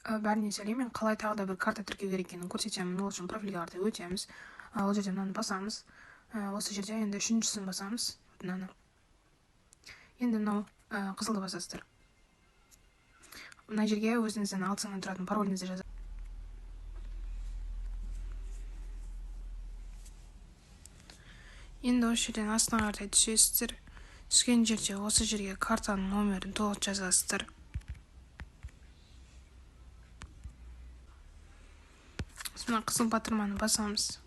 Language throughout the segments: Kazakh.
бәріне сәлем. Мен қалай тағы да бір карта тіркеу керек екенін көрсетемін. Ол үшін профильге қарай өтеміз. Ол жерде мынаны басамыз. Осы жерде енді үшіншісін басамыз. Мынаны. Енді мынау қызылды басасыздар. Мына жерге өзіңіздің алтысынан тұратын пароліңізді жазасыз. Енді осы жерден астына қарай түсесіздер. Түскен жерде осы жерге картаның номерін толық жазасыздар. Мына қызыл батырманы басамыз.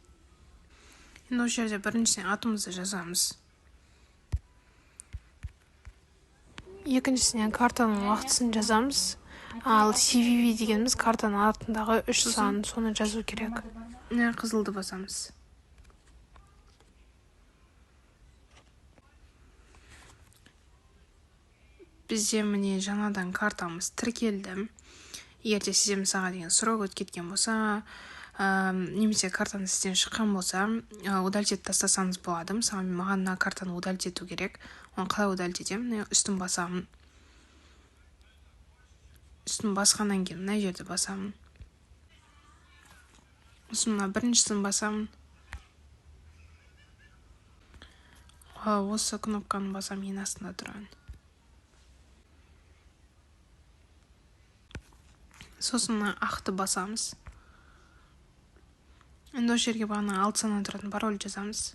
Енді осы жерде біріншісіне атымызды жазамыз. Екіншісіне картаның уақытысын жазамыз. Ал CVV дегеніміз картаның артындағы 3 сан, соны жазу керек. Мына қызылды басамыз. Бізде міне жаңадан картамыз тіркелді. Егерде сізде мысалға деген срок өтіп кеткен болса, немесе картаны сізден шыққан болса, удалить етіп тастасаңыз болады. Мысалы, маған мына картаны удалить ету керек. Оны қалай удалить етемін? Үстін басамын. Үстін басқаннан кейін мына жерді басамын. Сосын біріншісін басамын. Осы кнопканы басамын, ең астында тұрған. Сосын ақты басамыз. Енді осы жерге бағана 6 саннан тұратын пароль жазамыз.